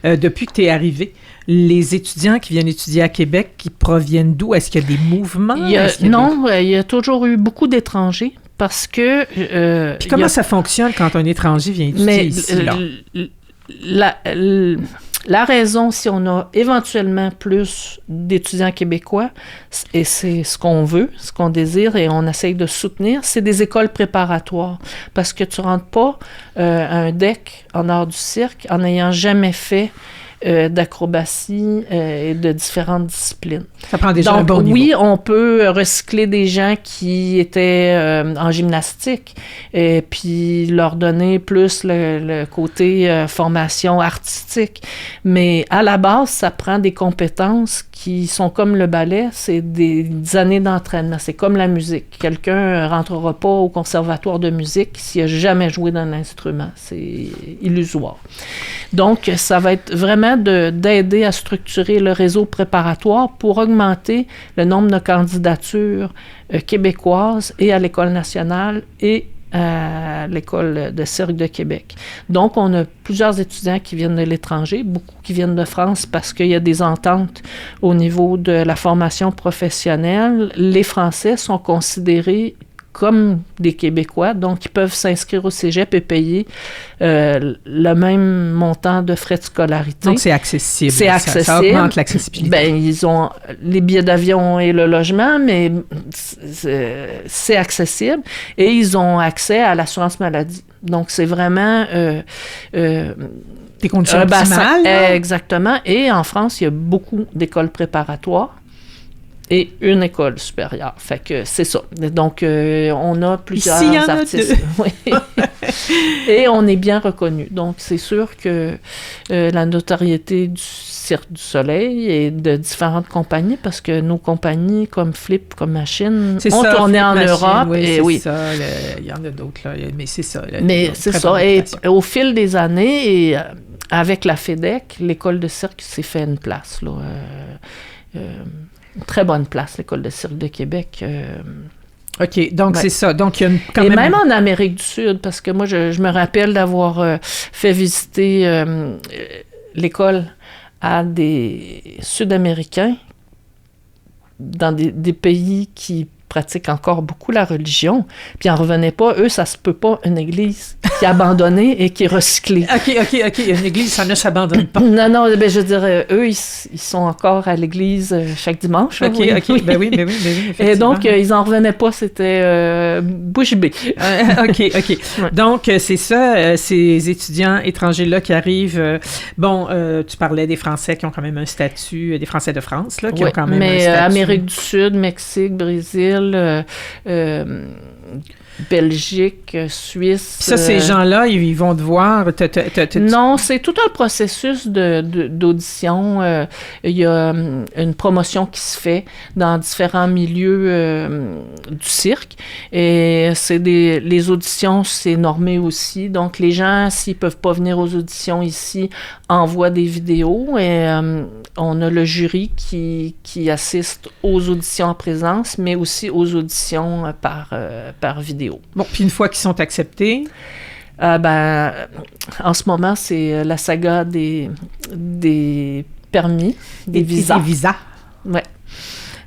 depuis que tu es arrivé, les étudiants qui viennent étudier à Québec, qui proviennent d'où? Est-ce qu'il y a des mouvements? Il y a toujours eu beaucoup d'étrangers parce que... Puis comment ça fonctionne quand un étranger vient étudier ici? La raison, si on a éventuellement plus d'étudiants québécois, et c'est ce qu'on veut, ce qu'on désire et on essaye de soutenir, c'est des écoles préparatoires. Parce que tu ne rentres pas un DEC en art du cirque en n'ayant jamais fait d'acrobatie et de différentes disciplines. Ça prend déjà donc, un bon niveau. Oui, on peut recycler des gens qui étaient en gymnastique et puis leur donner plus le côté formation artistique. Mais à la base, ça prend des compétences qui sont comme le ballet, c'est des années d'entraînement. C'est comme la musique. Quelqu'un ne rentrera pas au conservatoire de musique s'il n'a jamais joué d'un instrument. C'est illusoire. Donc, ça va être vraiment d'aider à structurer le réseau préparatoire pour augmenter le nombre de candidatures québécoises et à l'École nationale et à l'École de cirque de Québec. Donc, on a plusieurs étudiants qui viennent de l'étranger, beaucoup qui viennent de France parce qu'il y a des ententes au niveau de la formation professionnelle. Les Français sont considérés comme des Québécois, donc ils peuvent s'inscrire au cégep et payer le même montant de frais de scolarité. Donc, c'est accessible. C'est accessible. Ça augmente l'accessibilité. Ben, ils ont les billets d'avion et le logement, mais c'est accessible. Et ils ont accès à l'assurance maladie. Donc, c'est vraiment... des conditions optimales. Exactement. Et en France, il y a beaucoup d'écoles préparatoires et une école supérieure. Fait que c'est ça. Donc, on a plusieurs Ici, il y en artistes. A deux. Oui. Et on est bien reconnu. Donc, c'est sûr que la notoriété du Cirque du Soleil et de différentes compagnies, parce que nos compagnies comme Flip, comme Machine, ont tourné en Europe. Oui, et c'est oui. ça. Il y en a d'autres, là. Mais c'est ça. Mais c'est ça. Et au fil des années, et avec la FEDEC, l'école de cirque s'est fait une place, là. Une très bonne place, l'École de cirque de Québec. OK, donc c'est ça. Donc, il y a quand et même... même en Amérique du Sud, parce que moi, je me rappelle d'avoir fait visiter l'école à des Sud-Américains dans des pays qui pratiquent encore beaucoup la religion, puis ils n'en revenaient pas. Eux, ça se peut pas, une église qui est abandonnée et qui est recyclée. OK. Une église, ça ne s'abandonne pas. Non, ben, je veux dire, eux, ils sont encore à l'église chaque dimanche. OK. Oui. Ben oui, et donc, ils n'en revenaient pas, c'était bouche bée. OK. Ouais. Donc, c'est ça, ces étudiants étrangers-là qui arrivent. Tu parlais des Français qui ont quand même un statut, des Français de France, là, qui ont quand même un statut. Mais Amérique du Sud, Mexique, Brésil, Belgique, Suisse... Puis ça, ces gens-là, ils vont devoir... Non, c'est tout un processus d'audition. Il y a une promotion qui se fait dans différents milieux du cirque. Et les auditions, c'est normé aussi. Donc, les gens, s'ils peuvent pas venir aux auditions ici, envoient des vidéos. Et on a le jury qui assiste aux auditions en présence, mais aussi aux auditions par vidéo. Bon, puis une fois qu'ils sont acceptés... en ce moment, c'est la saga des permis, des visas. Des visas. Ouais.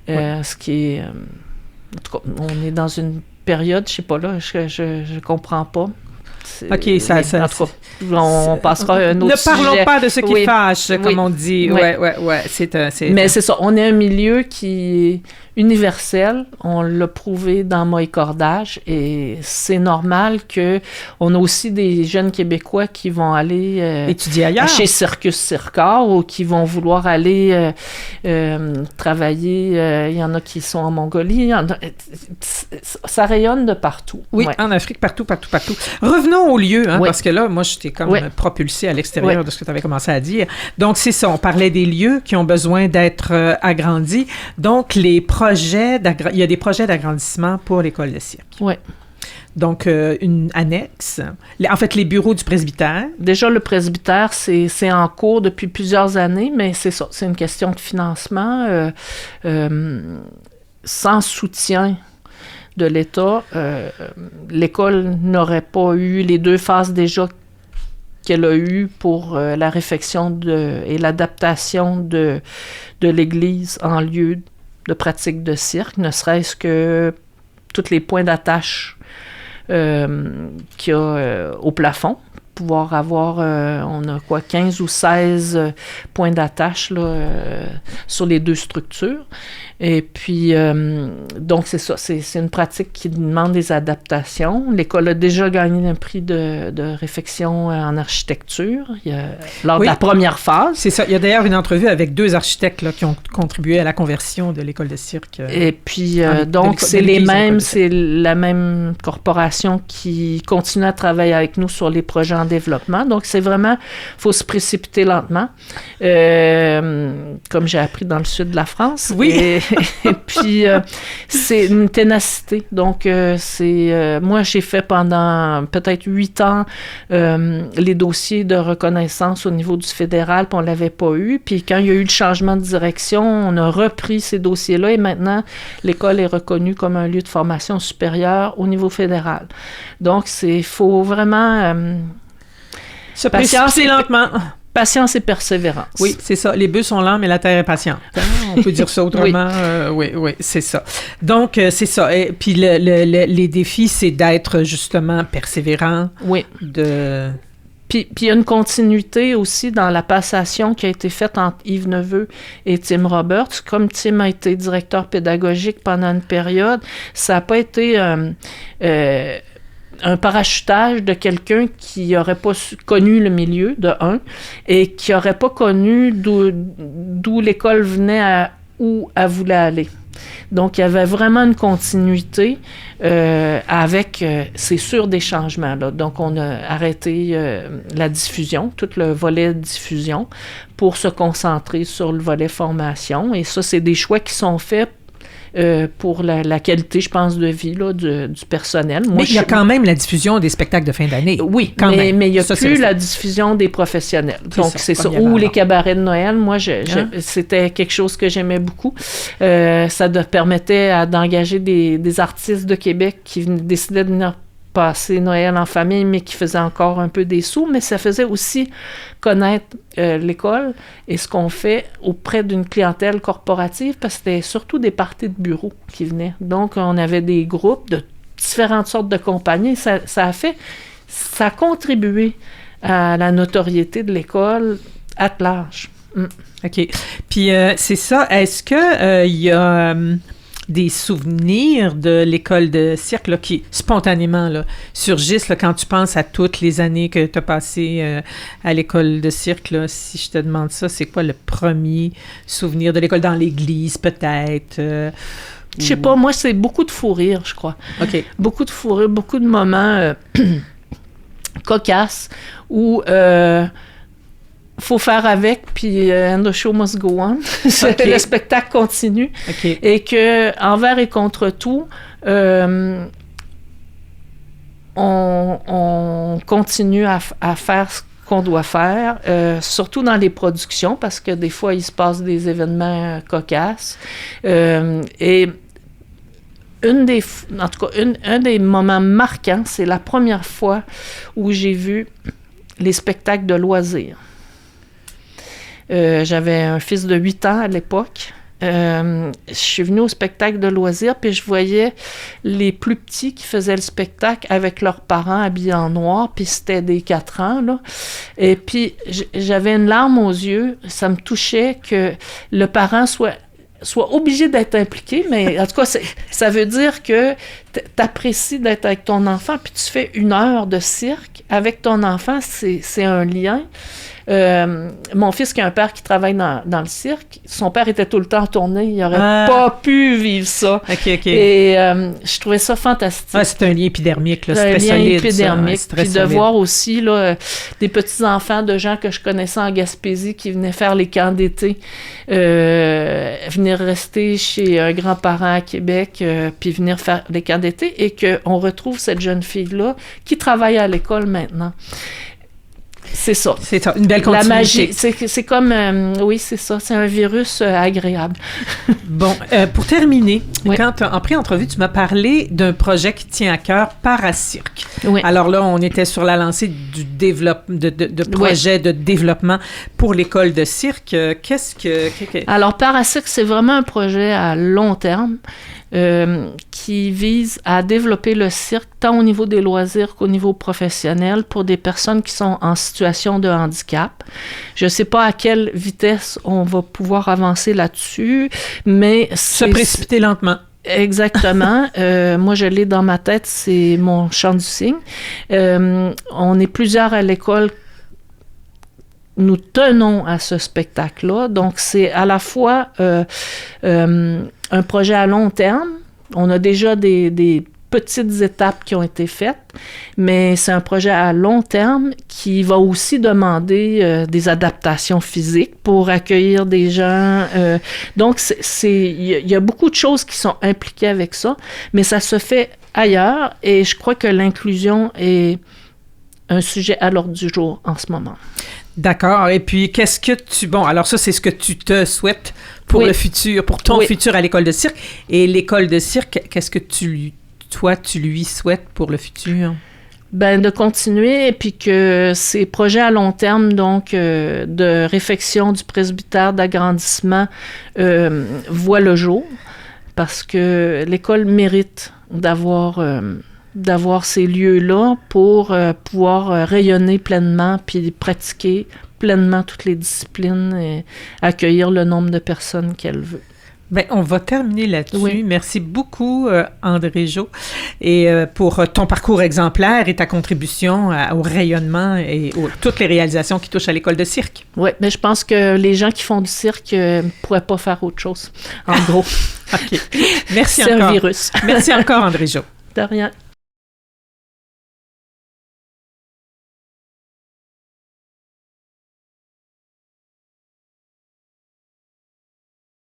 Ce qui est... en tout cas, on est dans une période, je sais pas là, je comprends pas. OK, ça, en tout cas, on passera à un autre sujet. Ne parlons pas de ce qui fâche, comme on dit. Oui. Ouais. Mais c'est ça, on est un milieu qui est universel, on l'a prouvé dans Moïse Cordage, et c'est normal qu'on a aussi des jeunes Québécois qui vont aller étudier ailleurs, chez Circus Circor, ou qui vont vouloir aller travailler. Il y en a qui sont en Mongolie. Ça rayonne de partout. Oui, en Afrique, partout. Revenons au lieu, parce que là, moi, j'étais comme propulsée à l'extérieur de ce que tu avais commencé à dire. Donc, c'est ça, on parlait des lieux qui ont besoin d'être agrandis. Donc, il y a des projets d'agrandissement pour l'école de cirque. Oui. Donc, une annexe. En fait, les bureaux du presbytère. Déjà, le presbytère, c'est en cours depuis plusieurs années, mais c'est ça, c'est une question de financement. Sans soutien de l'État, l'école n'aurait pas eu les 2 phases déjà qu'elle a eues pour la réfection et l'adaptation de l'église en lieu de pratique de cirque, ne serait-ce que tous les points d'attache qu'il y a au plafond pouvoir avoir, on a 15 ou 16 points d'attache là, sur les deux structures. Et puis, donc c'est ça, c'est une pratique qui demande des adaptations. L'école a déjà gagné un prix de réflexion en architecture lors de la première phase. C'est ça. Il y a d'ailleurs une entrevue avec 2 architectes là, qui ont contribué à la conversion de l'école de cirque. Et puis, donc, c'est la même corporation qui continue à travailler avec nous sur les projets en développement. Donc, c'est vraiment, il faut se précipiter lentement, comme j'ai appris dans le sud de la France. Oui. Et puis, c'est une ténacité. Donc, moi, j'ai fait pendant peut-être 8 ans les dossiers de reconnaissance au niveau du fédéral, puis on ne l'avait pas eu. Puis, quand il y a eu le changement de direction, on a repris ces dossiers-là et maintenant, l'école est reconnue comme un lieu de formation supérieure au niveau fédéral. Donc, il faut vraiment... se précipiter lentement. Patience et persévérance. Oui, c'est ça. Les bœufs sont lents, mais la terre est patiente. On peut dire ça autrement. Oui, c'est ça. Donc, c'est ça. Et puis, les défis, c'est d'être justement persévérant. Oui. Puis il y a une continuité aussi dans la passation qui a été faite entre Yves Neveu et Tim Roberts. Comme Tim a été directeur pédagogique pendant une période, ça n'a pas été... un parachutage de quelqu'un qui n'aurait pas connu le milieu, de un, et qui n'aurait pas connu d'où l'école venait où elle voulait aller. Donc, il y avait vraiment une continuité avec, c'est sûr, des changements. Là. Donc, on a arrêté la diffusion, tout le volet diffusion, pour se concentrer sur le volet formation. Et ça, c'est des choix qui sont faits pour la qualité, je pense, de vie là, du personnel. Mais il y a quand même la diffusion des spectacles de fin d'année. Oui, mais il n'y a plus la diffusion des professionnels. Donc, c'est ça. Ou les cabarets de Noël. Moi, c'était quelque chose que j'aimais beaucoup. Ça permettait d'engager des artistes de Québec qui décidaient de venir passer Noël en famille, mais qui faisaient encore un peu des sous, mais ça faisait aussi connaître l'école et ce qu'on fait auprès d'une clientèle corporative, parce que c'était surtout des parties de bureau qui venaient. Donc, on avait des groupes de différentes sortes de compagnies. Ça a contribué à la notoriété de l'école at large. OK. Puis, c'est ça. Est-ce que il y a... des souvenirs de l'école de cirque là, qui, spontanément, là, surgissent là, quand tu penses à toutes les années que tu as passées à l'école de cirque. Là, si je te demande ça, c'est quoi le premier souvenir de l'école? Dans l'église, peut-être? Je sais pas, moi, c'est beaucoup de fou rire, je crois. OK. Beaucoup de fou rire, beaucoup de moments cocasses où... faut faire avec, puis and the show must go on. Okay. Le spectacle continue. Okay. Et que, envers et contre tout, on continue à faire ce qu'on doit faire, surtout dans les productions, parce que des fois, il se passe des événements cocasses. Et en tout cas, un des moments marquants, c'est la première fois où j'ai vu les spectacles de loisirs. J'avais un fils de 8 ans à l'époque. Je suis venue au spectacle de loisirs, puis je voyais les plus petits qui faisaient le spectacle avec leurs parents habillés en noir, puis c'était des 4 ans, là. Et puis, j'avais une larme aux yeux. Ça me touchait que le parent soit obligé d'être impliqué, mais en tout cas, ça veut dire que t'apprécies d'être avec ton enfant, puis tu fais 1 heure de cirque avec ton enfant, c'est un lien. Mon fils qui a un père qui travaille dans le cirque, son père était tout le temps en tournée, il n'aurait pas pu vivre ça. OK. Et je trouvais ça fantastique. Ah, c'est un lien épidermique, là, c'est très solide. Un lien épidermique, ça, puis de voir aussi là, des petits-enfants de gens que je connaissais en Gaspésie qui venaient faire les camps d'été, venir rester chez un grand-parent à Québec, puis venir faire les camps d'été, et qu'on retrouve cette jeune fille-là qui travaille à l'école maintenant. C'est ça. C'est ça, une belle continuité. La magie, c'est comme... oui, c'est ça, c'est un virus agréable. Bon, pour terminer, oui. Quand en pré-entrevue, tu m'as parlé d'un projet qui tient à cœur, Paracirque. Oui. Alors là, on était sur la lancée du de projet oui. de développement pour l'école de cirque. Qu'est-ce que... Alors, Paracirque, c'est vraiment un projet à long terme. qui vise à développer le cirque tant au niveau des loisirs qu'au niveau professionnel pour des personnes qui sont en situation de handicap. Je ne sais pas à quelle vitesse on va pouvoir avancer là-dessus, mais se précipiter lentement. Exactement. Moi, je l'ai dans ma tête, c'est mon chant du cygne. On est plusieurs à l'école. Nous tenons à ce spectacle-là. Donc, c'est à la fois un projet à long terme. On a déjà des petites étapes qui ont été faites, mais c'est un projet à long terme qui va aussi demander des adaptations physiques pour accueillir des gens. Donc, il y a beaucoup de choses qui sont impliquées avec ça, mais ça se fait ailleurs et je crois que l'inclusion est un sujet à l'ordre du jour en ce moment. D'accord. Et puis, qu'est-ce que bon, alors ça, c'est ce que tu te souhaites pour le futur, pour ton futur à l'école de cirque. Et l'école de cirque, qu'est-ce que tu lui souhaites pour le futur? Ben, de continuer et puis que ces projets à long terme, donc de réfection du presbytère, d'agrandissement, voient le jour parce que l'école mérite d'avoir ces lieux-là pour pouvoir rayonner pleinement puis pratiquer pleinement toutes les disciplines et accueillir le nombre de personnes qu'elle veut. Bien, on va terminer là-dessus. Oui. Merci beaucoup, André Jo, et pour ton parcours exemplaire et ta contribution au rayonnement et toutes les réalisations qui touchent à l'école de cirque. Oui, mais je pense que les gens qui font du cirque ne pourraient pas faire autre chose, en gros. OK. Merci C'est encore. Un virus. Merci encore, André Jo. De rien.